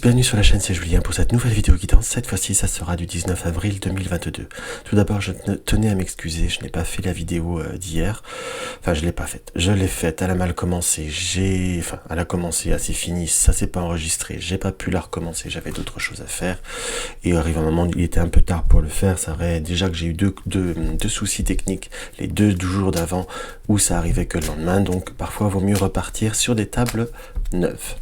Bienvenue sur la chaîne, c'est Julien pour cette nouvelle vidéo guidance. Cette fois-ci, ça sera du 19 avril 2022. Tout d'abord, je tenais à m'excuser, je n'ai pas fait la vidéo d'hier. Enfin, je l'ai pas faite. Je l'ai faite, elle a mal commencé. Elle a commencé, c'est fini, ça s'est pas enregistré. J'ai pas pu la recommencer, j'avais d'autres choses à faire. Et arrive un moment, il était un peu tard pour le faire. Ça aurait déjà que j'ai eu deux soucis techniques les deux jours d'avant où ça arrivait que le lendemain. Donc, parfois, il vaut mieux repartir sur des tables neuves.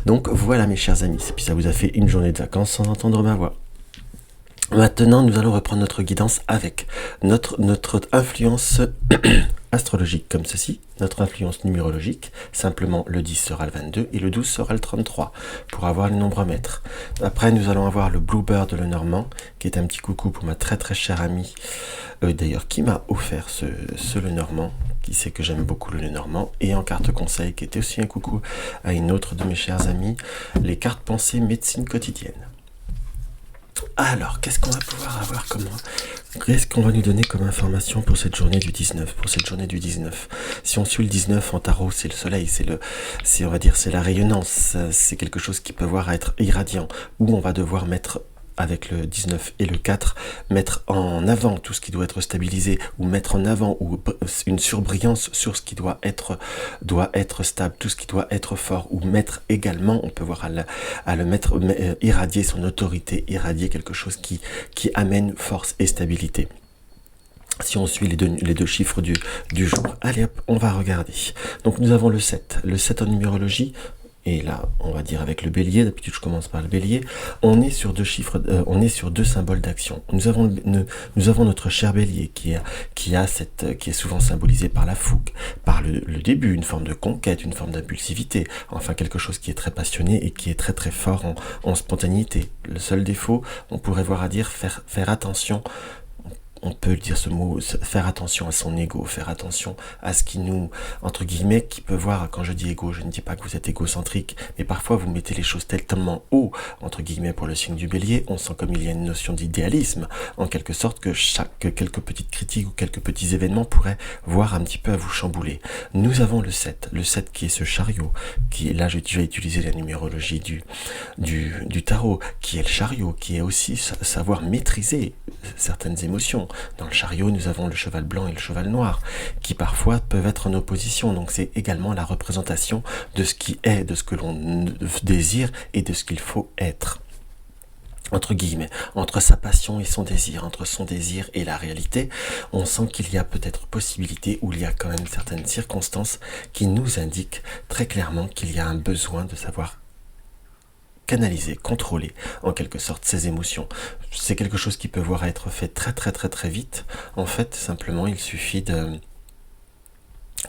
Donc voilà mes chers amis, et puis ça vous a fait une journée de vacances sans entendre ma voix. Maintenant nous allons reprendre notre guidance avec notre influence astrologique comme ceci, notre influence numérologique, simplement le 10 sera le 22 et le 12 sera le 33 pour avoir les nombres maîtres. Après nous allons avoir le Bluebird le Normand qui est un petit coucou pour ma très très chère amie, d'ailleurs qui m'a offert ce le Normand, qui sait que j'aime beaucoup le Lenormand, et en carte conseil qui était aussi un coucou à une autre de mes chers amis, les cartes pensées médecine quotidienne. Alors, qu'est-ce qu'on va pouvoir avoir qu'est-ce qu'on va nous donner comme information pour cette journée du 19, Si on suit le 19 en tarot, c'est le soleil, on va dire, c'est la rayonnance, c'est quelque chose qui peut voir être irradiant, où on va devoir mettre avec le 19 et le 4, mettre en avant tout ce qui doit être stabilisé, ou mettre en avant ou une surbrillance sur ce qui doit être stable, tout ce qui doit être fort, ou mettre également, on peut voir à le mettre, irradier son autorité, irradier quelque chose qui amène force et stabilité. Si on suit les deux chiffres du jour. Allez hop, on va regarder. Donc nous avons le 7 en numérologie. Et là, on va dire avec le bélier, d'habitude je commence par le bélier, on est sur deux chiffres, on est sur deux symboles d'action. Nous avons notre cher bélier qui est souvent symbolisé par la fougue, par le début, une forme de conquête, une forme d'impulsivité, enfin quelque chose qui est très passionné et qui est très très fort en spontanéité. Le seul défaut, on pourrait voir à dire faire attention. On peut dire ce mot, faire attention à son ego, faire attention à ce qui nous, entre guillemets, qui peut voir, quand je dis ego, je ne dis pas que vous êtes égocentrique, mais parfois vous mettez les choses tellement haut, entre guillemets, pour le signe du bélier, on sent comme il y a une notion d'idéalisme, en quelque sorte que quelques petites critiques ou quelques petits événements pourraient voir un petit peu à vous chambouler. Nous avons le 7 qui est ce chariot, qui est là, je vais utiliser la numérologie du tarot, qui est le chariot, qui est aussi savoir maîtriser certaines émotions. Dans le chariot, nous avons le cheval blanc et le cheval noir, qui parfois peuvent être en opposition. Donc c'est également la représentation de ce qui est, de ce que l'on désire et de ce qu'il faut être. Entre guillemets, entre sa passion et son désir, entre son désir et la réalité, on sent qu'il y a peut-être possibilité, ou il y a quand même certaines circonstances qui nous indiquent très clairement qu'il y a un besoin de savoir canaliser, contrôler en quelque sorte ses émotions. C'est quelque chose qui peut voir être fait très très très très vite. En fait, simplement, il suffit de...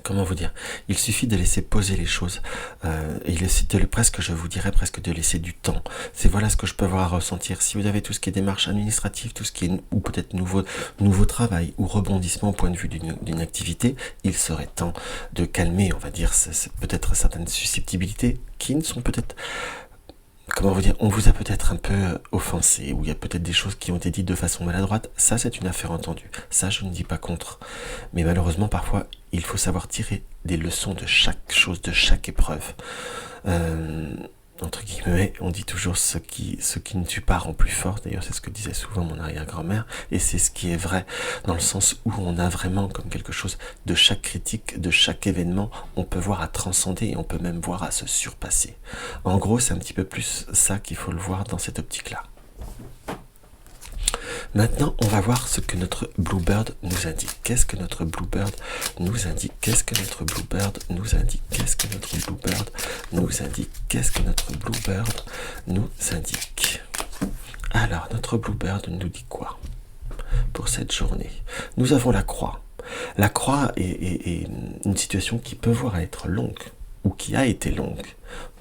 Comment vous dire? Il suffit de laisser poser les choses, je vous dirais presque de laisser du temps. C'est voilà ce que je peux voir à ressentir. Si vous avez tout ce qui est démarche administrative, tout ce qui est, ou peut-être nouveau travail, ou rebondissement au point de vue d'une activité, il serait temps de calmer, on va dire, peut-être certaines susceptibilités qui ne sont peut-être... Comment vous dire, on vous a peut-être un peu offensé, ou il y a peut-être des choses qui ont été dites de façon maladroite, ça c'est une affaire entendue, ça je ne dis pas contre. Mais malheureusement parfois, il faut savoir tirer des leçons de chaque chose, de chaque épreuve. Entre guillemets, on dit toujours ce qui ne tue pas rend plus fort, d'ailleurs c'est ce que disait souvent mon arrière-grand-mère, et c'est ce qui est vrai, dans le sens où on a vraiment comme quelque chose de chaque critique, de chaque événement, on peut voir à transcender, et on peut même voir à se surpasser. En gros, c'est un petit peu plus ça qu'il faut le voir dans cette optique-là. Maintenant, on va voir ce que notre Bluebird nous indique. Qu'est-ce que notre Bluebird nous indique? Qu'est-ce que notre Bluebird nous indique? Qu'est-ce que notre Bluebird nous indique? Qu'est-ce que notre Bluebird nous indique? Alors, notre Bluebird nous dit quoi pour cette journée? Nous avons la croix. La croix est une situation qui peut voir être longue, ou qui a été longue.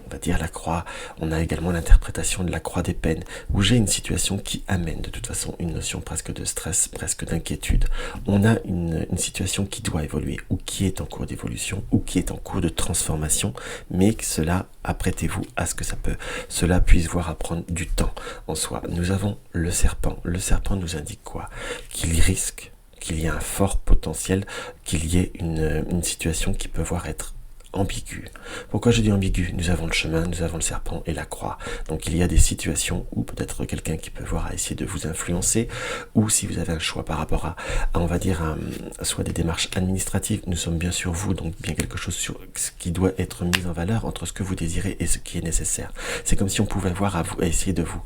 On va dire la croix, on a également l'interprétation de la croix des peines, où j'ai une situation qui amène de toute façon une notion presque de stress, presque d'inquiétude. On a une situation qui doit évoluer, ou qui est en cours d'évolution, ou qui est en cours de transformation, mais que cela, apprêtez-vous à ce que cela puisse voir à prendre du temps en soi. Nous avons le serpent. Le serpent nous indique quoi? Qu'il risque, qu'il y a un fort potentiel, qu'il y ait une situation qui peut voir être ambigu. Pourquoi je dis ambigu? Nous avons le chemin, nous avons le serpent et la croix. Donc il y a des situations où peut-être quelqu'un qui peut voir à essayer de vous influencer, ou si vous avez un choix par rapport à on va dire, soit des démarches administratives, nous sommes bien sur vous, donc bien quelque chose sur ce qui doit être mis en valeur entre ce que vous désirez et ce qui est nécessaire. C'est comme si on pouvait voir à vous, à essayer de vous...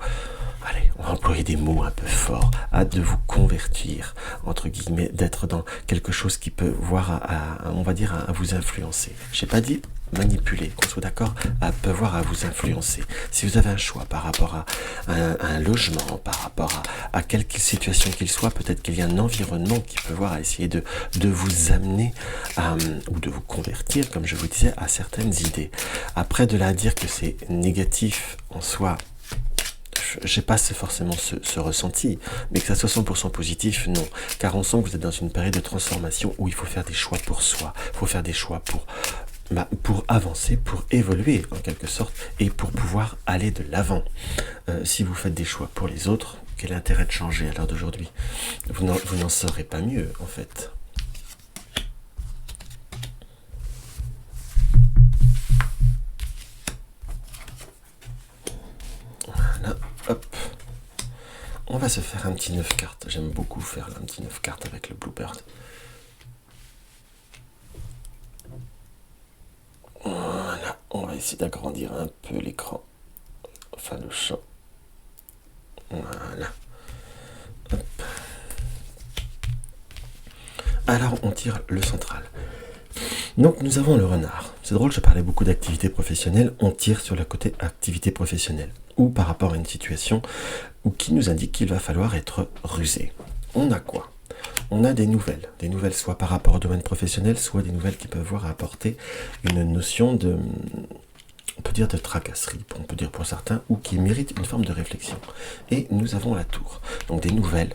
Allez, on va employer des mots un peu forts, de vous convertir, entre guillemets, d'être dans quelque chose qui peut voir, on va dire, à vous influencer. Je n'ai pas dit manipuler, qu'on soit d'accord, peut voir à vous influencer. Si vous avez un choix par rapport à un logement, par rapport à quelque situation qu'il soit, peut-être qu'il y a un environnement qui peut voir à essayer de vous amener ou de vous convertir, comme je vous disais, à certaines idées. Après, de là à dire que c'est négatif en soi, j'ai pas forcément ce ressenti, mais que ça soit 100% positif, non. Car on sent que vous êtes dans une période de transformation où il faut faire des choix pour soi, il faut faire des choix pour avancer, pour évoluer en quelque sorte, et pour pouvoir aller de l'avant. Si vous faites des choix pour les autres, quel est l'intérêt de changer à l'heure d'aujourd'hui? Vous n'en saurez pas mieux, en fait. Voilà, hop. On va se faire un petit 9 cartes. J'aime beaucoup faire un petit 9 cartes avec le Bluebird. Voilà, on va essayer d'agrandir un peu l'écran. Enfin, le champ. Voilà. Hop. Alors, on tire le central. Donc, nous avons le renard. C'est drôle, je parlais beaucoup d'activité professionnelle. On tire sur le côté activité professionnelle. Ou par rapport à une situation qui nous indique qu'il va falloir être rusé. On a quoi? On a des nouvelles soit par rapport au domaine professionnel, soit des nouvelles qui peuvent voir apporter une notion de, on peut dire de tracasserie, on peut dire pour certains, ou qui méritent une forme de réflexion. Et nous avons la tour, donc des nouvelles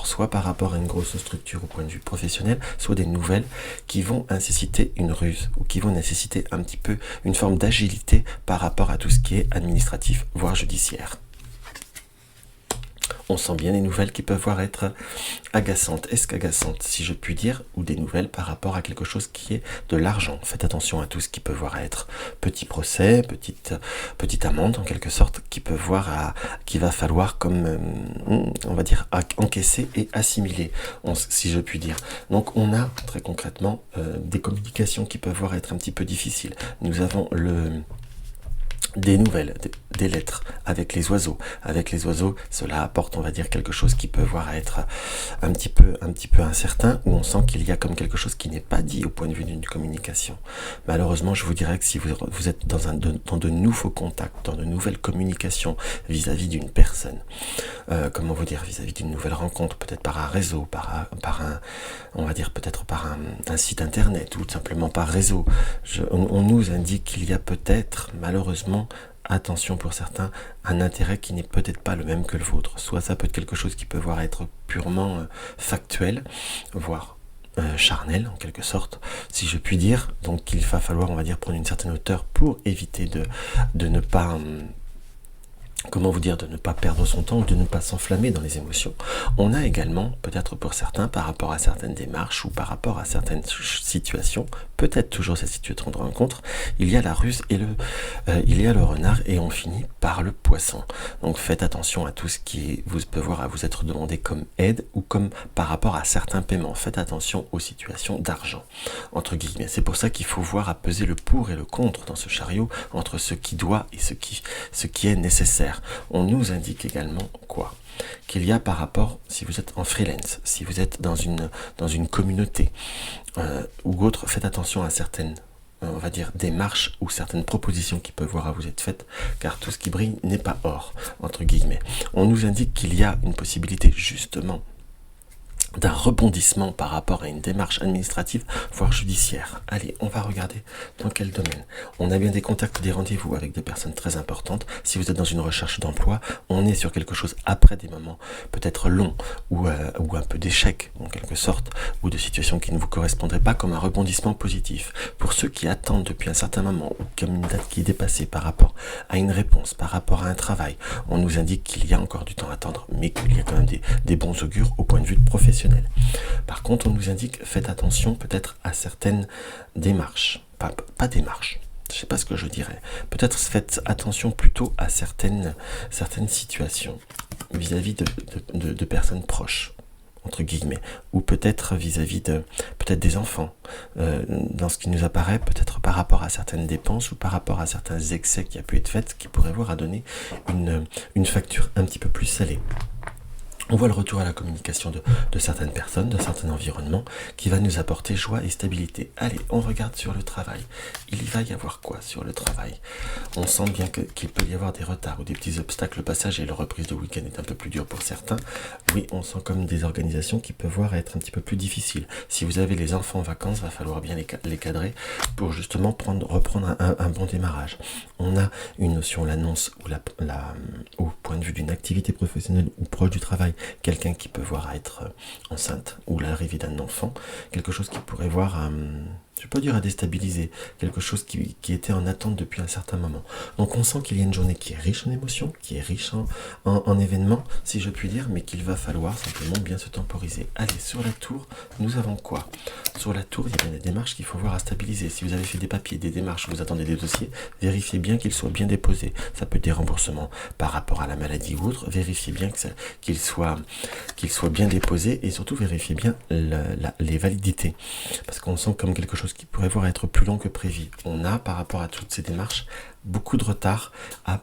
soit par rapport à une grosse structure au point de vue professionnel, soit des nouvelles qui vont nécessiter une ruse, ou qui vont nécessiter un petit peu une forme d'agilité par rapport à tout ce qui est administratif, voire judiciaire. On sent bien des nouvelles qui peuvent voir être agaçantes, escagaçantes, si je puis dire, ou des nouvelles par rapport à quelque chose qui est de l'argent. Faites attention à tout ce qui peut voir être petit procès, petite amende en quelque sorte, qui peut voir qui va falloir comme, on va dire, encaisser et assimiler, si je puis dire. Donc on a très concrètement des communications qui peuvent voir être un petit peu difficiles. Nous avons des nouvelles, des lettres avec les oiseaux. Avec les oiseaux, cela apporte, on va dire, quelque chose qui peut voir être un petit peu incertain, où on sent qu'il y a comme quelque chose qui n'est pas dit au point de vue d'une communication. Malheureusement, je vous dirais que si vous êtes dans de nouveaux contacts, dans de nouvelles communications vis-à-vis d'une personne, comment vous dire, vis-à-vis d'une nouvelle rencontre, peut-être par un réseau, on va dire peut-être par un site internet, ou tout simplement par réseau, on nous indique qu'il y a peut-être, malheureusement, attention pour certains, un intérêt qui n'est peut-être pas le même que le vôtre. Soit ça peut être quelque chose qui peut voir être purement factuel, voire charnel en quelque sorte, si je puis dire. Donc il va falloir, on va dire, prendre une certaine hauteur pour éviter de ne pas... comment vous dire, de ne pas perdre son temps ou de ne pas s'enflammer dans les émotions. On a également, peut-être pour certains, par rapport à certaines démarches ou par rapport à certaines situations, peut-être toujours cette situation de rencontre, il y a la ruse et il y a le renard et on finit par le poisson. Donc faites attention à tout ce qui vous peut voir à vous être demandé comme aide ou comme par rapport à certains paiements. Faites attention aux situations d'argent, entre guillemets. C'est pour ça qu'il faut voir à peser le pour et le contre dans ce chariot entre ce qui doit et ce qui est nécessaire. On nous indique également quoi? Qu'il y a par rapport, si vous êtes en freelance, si vous êtes dans une communauté ou autre, faites attention à certaines, on va dire, démarches ou certaines propositions qui peuvent voir à vous être faites, car tout ce qui brille n'est pas or, entre guillemets. On nous indique qu'il y a une possibilité justement d'un rebondissement par rapport à une démarche administrative, voire judiciaire. Allez, on va regarder dans quel domaine. On a bien des contacts, des rendez-vous avec des personnes très importantes. Si vous êtes dans une recherche d'emploi, on est sur quelque chose après des moments peut-être longs ou un peu d'échecs en quelque sorte, ou de situations qui ne vous correspondraient pas, comme un rebondissement positif. Pour ceux qui attendent depuis un certain moment, ou comme une date qui est dépassée par rapport à une réponse, par rapport à un travail, on nous indique qu'il y a encore du temps à attendre, mais qu'il y a quand même des bons augures au point de vue professionnel. Par contre, on nous indique, faites attention peut-être à certaines démarches, pas démarche. Je sais pas ce que je dirais. Peut-être faites attention plutôt à certaines situations vis-à-vis de personnes proches, entre guillemets, ou peut-être vis-à-vis de peut-être des enfants, dans ce qui nous apparaît, peut-être par rapport à certaines dépenses ou par rapport à certains excès qui a pu être fait, qui pourraient voir à donner une facture un petit peu plus salée. On voit le retour à la communication de certaines personnes, de certains environnements, qui va nous apporter joie et stabilité. Allez, on regarde sur le travail. Il va y avoir quoi sur le travail? On sent bien qu'il peut y avoir des retards ou des petits obstacles. Le passage et la reprise de week-end est un peu plus dur pour certains. Oui, on sent comme des organisations qui peuvent voir être un petit peu plus difficiles. Si vous avez les enfants en vacances, va falloir bien les cadrer pour justement reprendre un bon démarrage. On a une notion, l'annonce ou au point de vue d'une activité professionnelle ou proche du travail, quelqu'un qui peut voir être enceinte ou l'arrivée d'un enfant, quelque chose qui pourrait voir, je peux dire à déstabiliser, quelque chose qui était en attente depuis un certain moment. Donc on sent qu'il y a une journée qui est riche en émotions, qui est riche en événements, si je puis dire, mais qu'il va falloir simplement bien se temporiser. Allez, sur la tour, nous avons quoi? Sur la tour, il y a bien des démarches qu'il faut voir à stabiliser. Si vous avez fait des papiers, des démarches, vous attendez des dossiers, vérifiez bien qu'ils soient bien déposés. Ça peut être des remboursements par rapport à la maladie ou autre, vérifiez bien qu'ils soient bien déposés et surtout vérifiez bien les validités. Parce qu'on sent comme quelque chose qui pourrait voir être plus long que prévu. On a, par rapport à toutes ces démarches, beaucoup de retard.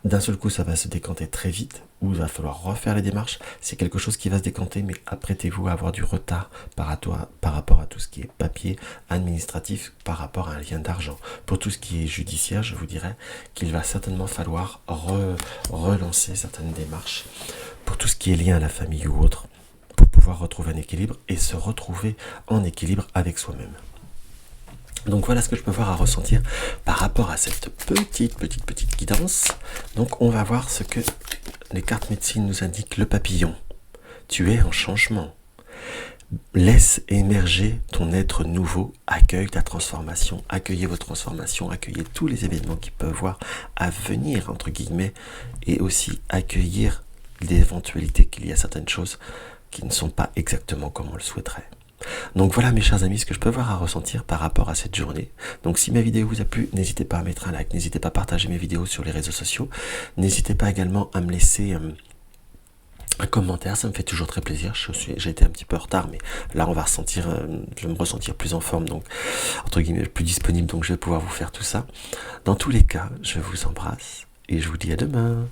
D'un seul coup, ça va se décanter très vite, ou il va falloir refaire les démarches. C'est quelque chose qui va se décanter, mais apprêtez-vous à avoir du retard par rapport à tout ce qui est papier, administratif, par rapport à un lien d'argent. Pour tout ce qui est judiciaire, je vous dirais qu'il va certainement falloir relancer certaines démarches. Pour tout ce qui est lien à la famille ou autre, pour pouvoir retrouver un équilibre et se retrouver en équilibre avec soi-même. Donc voilà ce que je peux voir à ressentir par rapport à cette petite guidance. Donc on va voir ce que les cartes médecine nous indiquent. Le papillon, tu es en changement. Laisse émerger ton être nouveau, accueille ta transformation, accueillez vos transformations, accueillez tous les événements qui peuvent voir à venir, entre guillemets, et aussi accueillir l'éventualité qu'il y a certaines choses qui ne sont pas exactement comme on le souhaiterait. Donc voilà mes chers amis ce que je peux voir à ressentir par rapport à cette journée. Donc si ma vidéo vous a plu, n'hésitez pas à mettre un like, n'hésitez pas à partager mes vidéos sur les réseaux sociaux, n'hésitez pas également à me laisser un commentaire, ça me fait toujours très plaisir. J'ai été un petit peu en retard, mais là on va ressentir, je vais me ressentir plus en forme, donc entre guillemets plus disponible, donc je vais pouvoir vous faire tout ça. Dans tous les cas, je vous embrasse et je vous dis à demain.